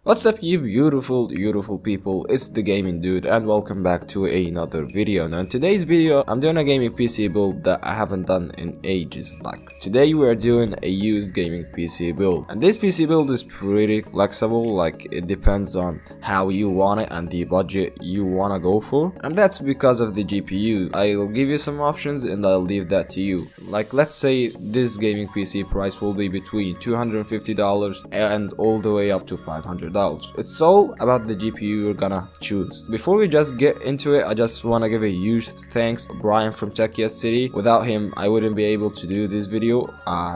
What's up, you beautiful people, it's the gaming dude and welcome back to another video. Now in today's video I'm doing a gaming PC build that I haven't done in ages. Like today we are doing a used gaming PC build, and this PC build is pretty flexible. Like it depends on how you want it and the budget you want to go for, and that's because of the GPU. I'll give you some options and I'll leave that to you. Like let's say this gaming PC price will be between $250 and all the way up to $500. It's all about the GPU you're gonna choose. Before we just get into it, I just want to give a huge thanks to Brian from Techie City. Without him I wouldn't be able to do this video.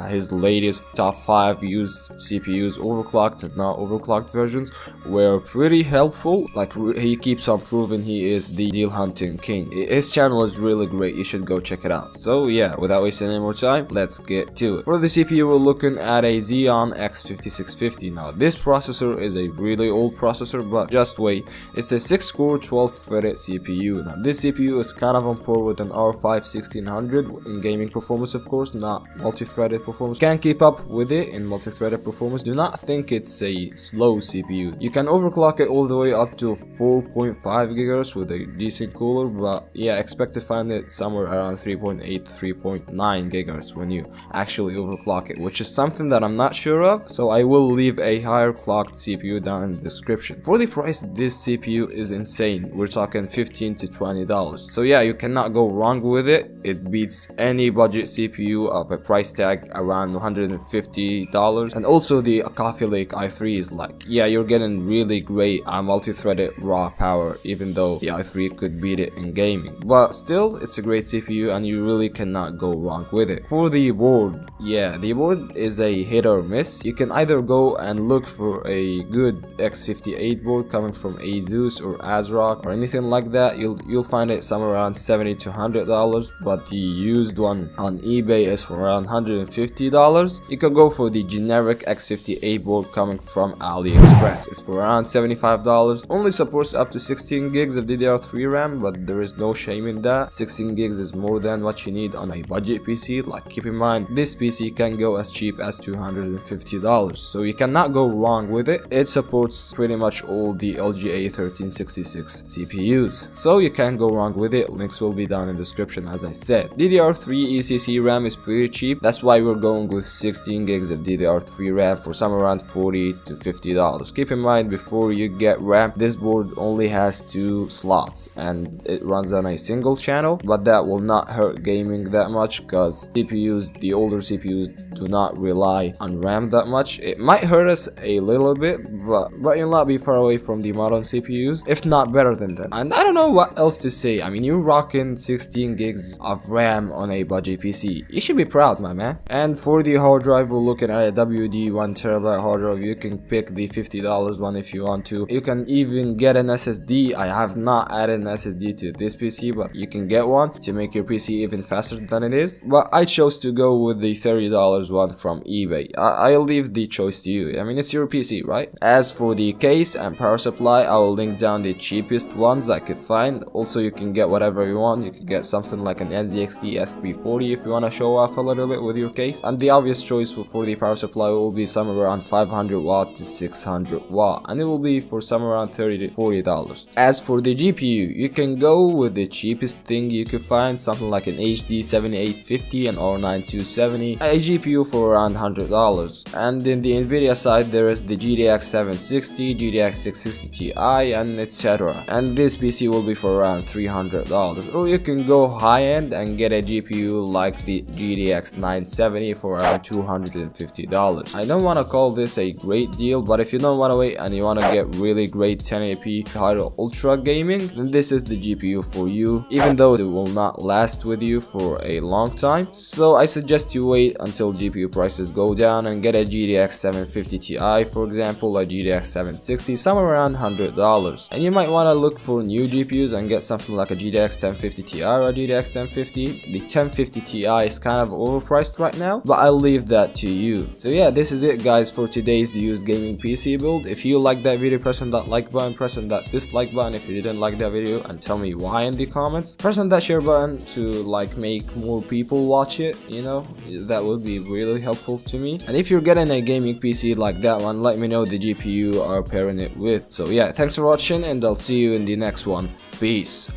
His latest top 5 used CPUs, overclocked and not overclocked versions, were pretty helpful. Like he keeps on proving he is the deal hunting king. His channel is really great, you should go check it out. So yeah, without wasting any more time, let's get to it. For the CPU we're looking at a Xeon X5650. Now this processor is a really old processor, but just wait, it's a 6-core 12-threaded CPU. Now this CPU is kind of on par with an R5 1600 in gaming performance, of course, not multi-threaded performance. Can keep up with it in multi-threaded performance. Do not think it's a slow CPU. You can overclock it all the way up to 4.5 GHz with a decent cooler, but yeah, expect to find it somewhere around 3.8 3.9 GHz when you actually overclock it, which is something that I'm not sure of, so I will leave a higher clocked CPU down in the description. For the price, this CPU is insane. We're talking $15 to $20. So yeah, you cannot go wrong with it. It beats any budget CPU of a price tag around $150. And also the Coffee Lake i3 is like, yeah, you're getting really great multi-threaded raw power, even though the i3 could beat it in gaming. But still, it's a great CPU and you really cannot go wrong with it. For the board, yeah, the board is a hit or miss. You can either go and look for a good X58 board coming from Asus or ASRock or anything like that. You'll find it somewhere around $70 to $100, but the used one on eBay is for around $150. You can go for the generic X58 board coming from AliExpress. It's for around $75. Only supports up to 16 gigs of DDR3 RAM, but there is no shame in that. 16 gigs is more than what you need on a budget PC. Like keep in mind, this PC can go as cheap as $250, so you cannot go wrong with it. It supports pretty much all the LGA 1366 CPUs, so you can't go wrong with it. Links will be down in the description as I said. DDR3 ECC RAM is pretty cheap, that's why we're going with 16 gigs of DDR3 RAM for somewhere around $40 to $50. Keep in mind, before you get RAM, this board only has 2 slots and it runs on a single channel, but that will not hurt gaming that much because CPUs, the older CPUs, do not rely on RAM that much. It might hurt us a little bit, but you'll not be far away from the modern CPUs, if not better than them. And I don't know what else to say. I mean, you're rocking 16 gigs of RAM on a budget PC. You should be proud, my man. And for the hard drive, we're looking at a WD 1TB hard drive. You can pick the $50 one if you want to. You can even get an SSD. I have not added an SSD to this PC, but you can get one to make your PC even faster than it is. But I chose to go with the $30 one from eBay. I'll leave the choice to you. I mean, it's your PC, right? As for the case and power supply, I will link down the cheapest ones I could find. Also, you can get whatever you want. You can get something like an NZXT S340 if you want to show off a little bit with your case. And the obvious choice for the power supply will be somewhere around 500 watt to 600 watt, and it will be for somewhere around $30 to $40. As for the GPU, you can go with the cheapest thing you could find, something like an HD 7850 and R9 270, a GPU for around $100. And in the Nvidia side, there is the GTX 760, GTX 660 Ti, and etc. And this PC will be for around $300. Or you can go high end and get a GPU like the GTX 970 for around $250. I don't want to call this a great deal, but if you don't want to wait and you want to get really great 1080p high ultra gaming, then this is the GPU for you, even though it will not last with you for a long time. So I suggest you wait until GPU prices go down and get a GTX 750 Ti, for example, a GTX 760, somewhere around $100. And you might want to look for new GPUs and get something like a GTX 1050 Ti or a GTX 1050. The 1050 Ti is kind of overpriced right now, but I'll leave that to you. So yeah, this is it guys for today's used gaming PC build. If you like that video, press on that like button, press on that dislike button if you didn't like that video, and tell me why in the comments. Press on that share button to like make more people watch it, you know, that would be really helpful to me. And if you're getting a gaming PC like that one, let me know the GPU CPU you are pairing it with. So yeah, thanks for watching, and I'll see you in the next one. Peace.